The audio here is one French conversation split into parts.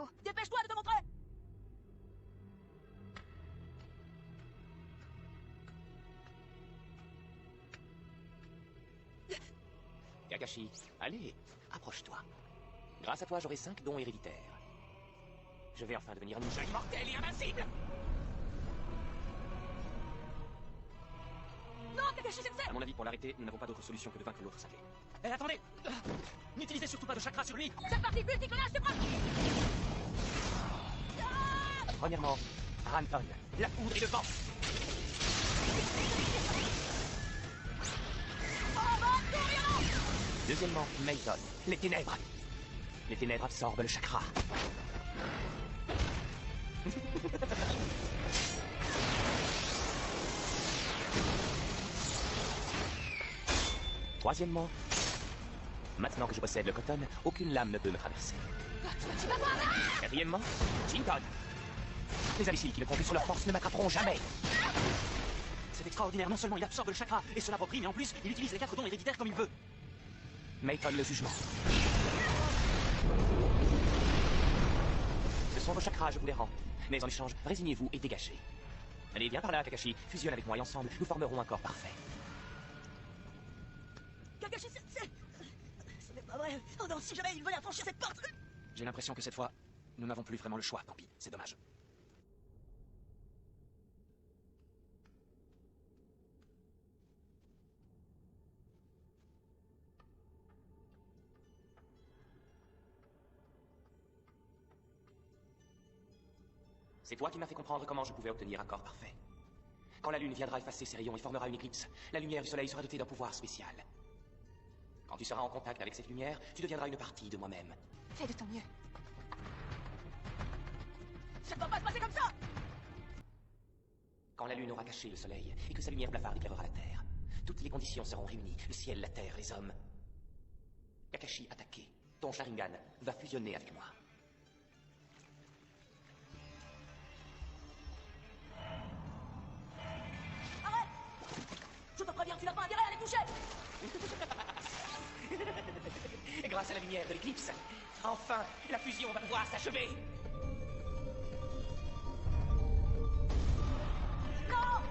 infos. Dépêche-toi de te montrer. Kakashi, allez, approche-toi. Grâce à toi, j'aurai 5 dons héréditaires. Je vais enfin devenir un ninja immortel et invincible. Non, Kakashi-sensei! À mon avis, pour l'arrêter, nous n'avons pas d'autre solution que de vaincre l'autre saké. Eh, attendez! N'utilisez surtout pas de chakra sur lui! C'est parti, multiclonage, c'est prêt! Premièrement, Ranton, la poudre et le vent. Deuxièmement, Mayton, les ténèbres. Les ténèbres absorbent le chakra. Troisièmement, maintenant que je possède le Cotton, aucune lame ne peut me traverser. Quatrièmement, Jinton. Les imbéciles qui ne comptent sur leur force ne m'attraperont jamais. C'est extraordinaire, non seulement il absorbe le chakra et se l'approprie, mais en plus, il utilise les 4 dons héréditaires comme il veut. Mayton, le jugement. Ce sont vos chakras, je vous les rends. Mais en échange, résignez-vous et dégagez. Allez, viens par là, Kakashi. Fusionne avec moi et ensemble, nous formerons un corps parfait. Kakashi-sensei! Ce n'est pas vrai! Oh non, si jamais il venait à franchir cette porte! J'ai l'impression que cette fois, nous n'avons plus vraiment le choix, tant pis, c'est dommage. C'est toi qui m'as fait comprendre comment je pouvais obtenir un corps parfait. Quand la lune viendra effacer ses rayons et formera une éclipse, la lumière du soleil sera dotée d'un pouvoir spécial. Quand tu seras en contact avec cette lumière, tu deviendras une partie de moi-même. Fais de ton mieux. Ça ne va pas se passer comme ça! Quand la lune aura caché le soleil et que sa lumière blafarde éclairera la terre, toutes les conditions seront réunies, le ciel, la terre, les hommes. Kakashi attaqué, ton Sharingan va fusionner avec moi. Arrête! Je te préviens, tu n'as pas intérêt à les toucher! Et grâce à la lumière de l'éclipse, enfin, la fusion va pouvoir s'achever. Non!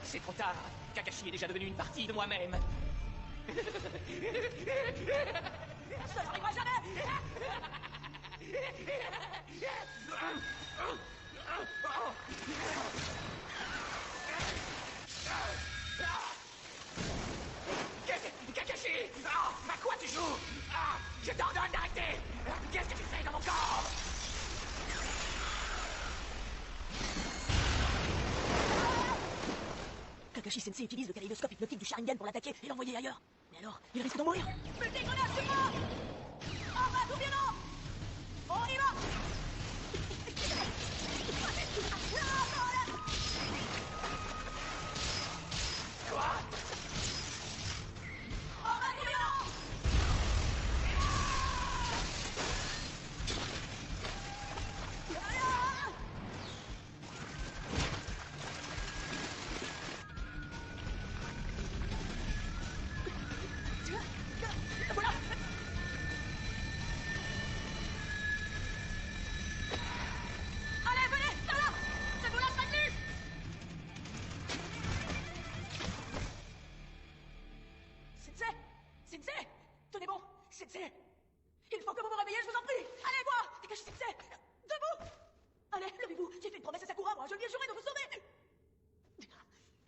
C'est trop tard. Kakashi est déjà devenu une partie de moi-même. Ça n'arrivera jamais! Kakashi! À quoi tu joues? Je t'ordonne d'arrêter! Qu'est-ce que tu fais dans mon corps? Kakashi-sensei utilise le kaléidoscope hypnotique du Sharingan pour l'attaquer et l'envoyer ailleurs. Mais alors, il risque d'en mourir. Multiclonage, c'est moi! En bas, tout violent! On y va! Quoi? En bas, tout violent! Voilà! Allez, venez, par là! Ça nous lâchera plus! Sensei! Sensei! Tenez bon! Sensei! Il faut que vous vous réveillez, je vous en prie! Allez, moi! Dégagez, Sensei! Debout! Allez, levez-vous! J'ai fait une promesse à Sakura, moi! Je lui ai juré de vous sauver!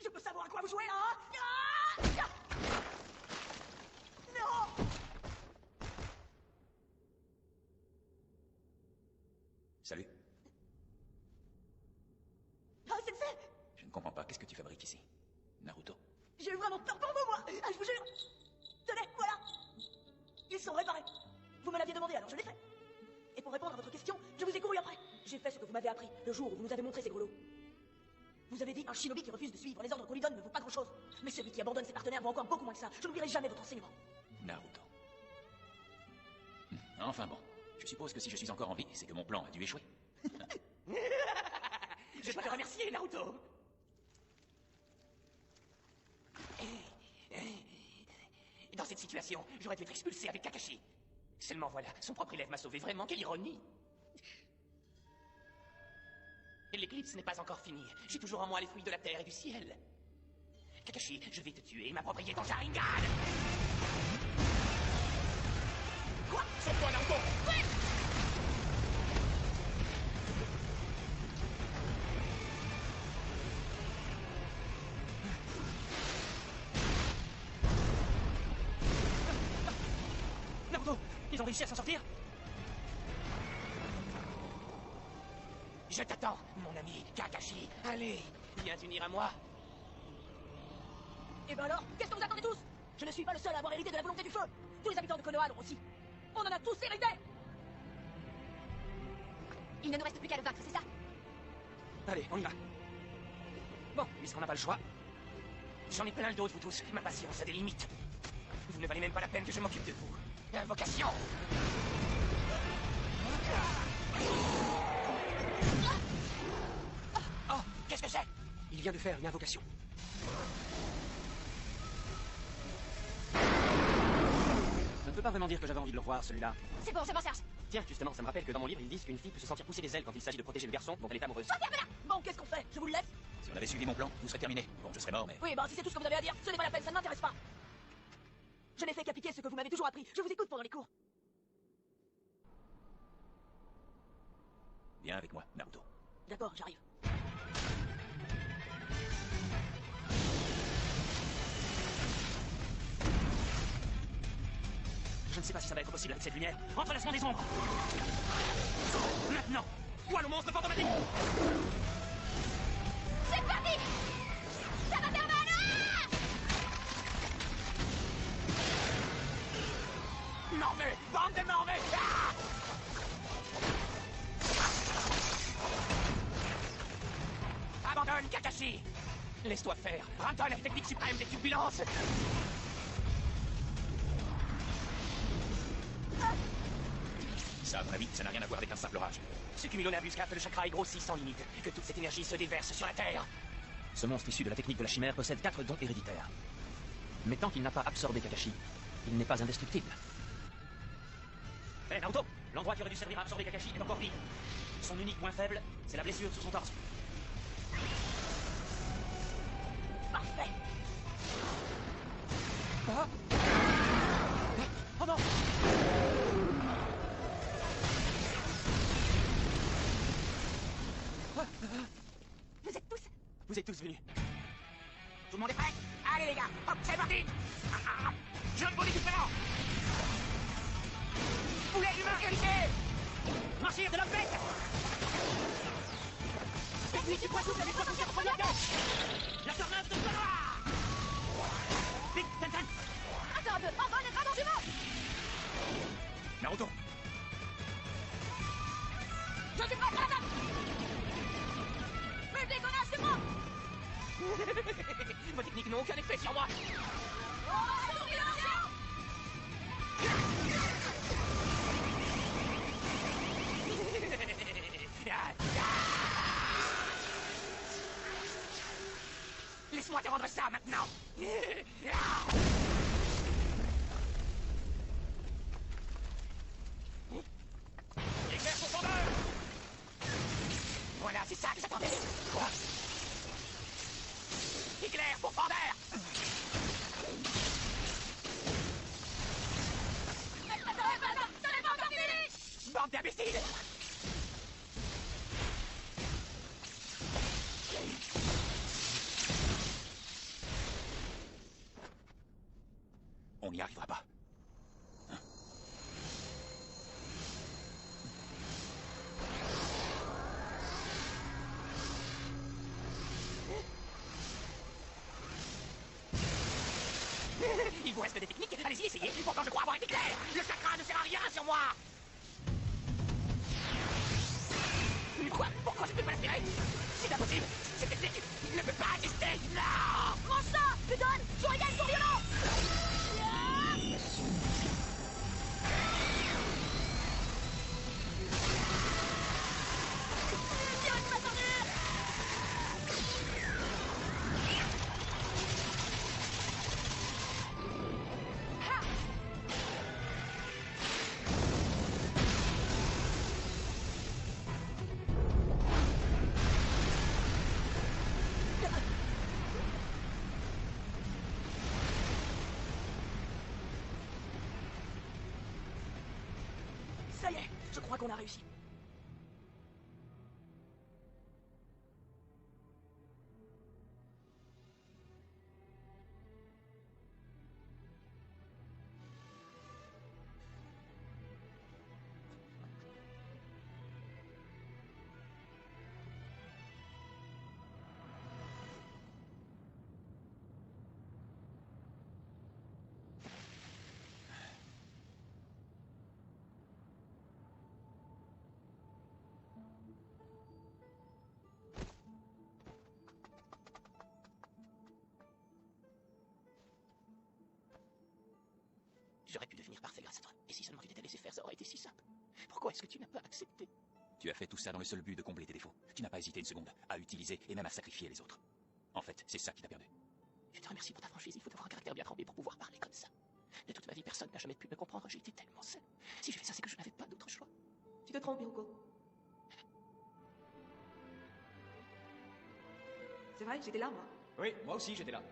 Je peux savoir à quoi vous jouez, là, hein? Non! Salut. Ah, Sensei! Je ne comprends pas. Qu'est-ce que tu fabriques ici? Naruto? J'ai eu vraiment peur pour vous, moi! Ah, je vous jure! Tenez, voilà! Ils sont réparés! Vous me l'aviez demandé, alors je l'ai fait! Et pour répondre à votre question, je vous ai couru après! J'ai fait ce que vous m'avez appris, le jour où vous nous avez montré ces grelots. Vous avez dit, un shinobi qui refuse de suivre les ordres qu'on lui donne ne vaut pas grand-chose. Mais celui qui abandonne ses partenaires vaut encore beaucoup moins que ça. Je n'oublierai jamais votre enseignement. Naruto. Enfin bon. Je suppose que si je suis encore en vie, c'est que mon plan a dû échouer. Je dois te remercier, Naruto. Dans cette situation. J'aurais dû être expulsé avec Kakashi. Seulement voilà, son propre élève m'a sauvé. Vraiment, quelle ironie. L'éclipse n'est pas encore finie. J'ai toujours en moi les fruits de la terre et du ciel. Kakashi, je vais te tuer et m'approprier ton Sharingan. Quoi? Sauve-toi, Naruto! Oui! Naruto, ils ont réussi à s'en sortir? Je t'attends, mon ami Kakashi. Allez, viens t'unir à moi. Et ben alors, qu'est-ce que vous attendez tous? Je ne suis pas le seul à avoir hérité de la volonté du feu. Tous les habitants de Konoha l'ont aussi. On en a tous hérité. Il ne nous reste plus qu'à le vaincre, c'est ça? Allez, on y va. Bon, puisqu'on n'a pas le choix. J'en ai plein le dos de vous tous. Ma patience a des limites. Vous ne valez même pas la peine que je m'occupe de vous. Invocation. Oh, qu'est-ce que c'est? Il vient de faire une invocation. Je ne peux pas vraiment dire que j'avais envie de le revoir, celui-là. C'est bon, je m'en charge. Tiens, justement, ça me rappelle que dans mon livre, ils disent qu'une fille peut se sentir pousser des ailes quand il s'agit de protéger le garçon dont elle est amoureuse. Bon, qu'est-ce qu'on fait? Je vous le laisse? Si on avait suivi mon plan, tout serait terminé. Bon, je serais mort, mais... Oui, ben si c'est tout ce que vous avez à dire, ce n'est pas la peine, ça ne m'intéresse pas. Je n'ai fait qu'appliquer ce que vous m'avez toujours appris. Je vous écoute pendant les cours. Viens avec moi, Naruto. D'accord, j'arrive. Je ne sais pas si ça va être possible avec cette lumière. Entrelacement des ombres. Maintenant, toi le monstre fantomatique. C'est parti! Ça va faire mal! Morveux, bande de morveux. Abandonne, Kakashi. Laisse-toi faire. Rends-toi la technique suprême des turbulences. Ça, à mon avis, ça n'a rien à voir avec un simple orage. Ce cumulonimbus capte le chakra est grossi sans limite. Que toute cette énergie se déverse sur la Terre. Ce monstre issu de la technique de la chimère possède 4 dons héréditaires. Mais tant qu'il n'a pas absorbé Kakashi, il n'est pas indestructible. Hé, Naruto, l'endroit qui aurait dû servir à absorber Kakashi est encore vide. Son unique point faible, c'est la blessure sur son torse. Parfait. Ah. Oh non! Vous êtes tous venus. Tout le monde est prêt? Allez les gars, hop, c'est parti! Jeune body différent! Poulet humain hérité! Marchir de la bête! Technique du poids souple avec 64 première gauche! La tornade de Konoha! Vite, Tenten! Attends un peu, envol le dragon jumeau! Naruto! Je suis prêt, madame! Me dégonne, c'est moi! Vos techniques n'ont aucun effet sur moi! Laisse-moi te rendre ça maintenant! Éclair profondeur! Voilà, c'est ça que j'attendais! Éclair profondeur! Ça n'est pas encore fini! Bande d'imbéciles! On n'y arrivera pas. Il vous reste des techniques? Allez-y, essayez! Pourtant, je crois avoir été clair! Le chakra ne sert à rien sur moi! Mais quoi? Pourquoi je ne peux pas l'aspirer? C'est impossible! Cette technique ne peut pas exister! Non! Mange ça! Putain! Sharingan sont violents! Ça y est, je crois qu'on a réussi. J'aurais pu devenir parfait grâce à toi. Et si seulement tu t'étais laissé faire, ça aurait été si simple. Pourquoi est-ce que tu n'as pas accepté? Tu as fait tout ça dans le seul but de combler tes défauts. Tu n'as pas hésité une seconde à utiliser et même à sacrifier les autres. En fait, c'est ça qui t'a perdu. Je te remercie pour ta franchise. Il faut avoir un caractère bien trempé pour pouvoir parler comme ça. De toute ma vie, personne n'a jamais pu me comprendre. J'ai été tellement seul. Si j'ai fait ça, c'est que je n'avais pas d'autre choix. Tu te trompes, Hiruko. C'est vrai, j'étais là, moi. Oui, moi aussi j'étais là.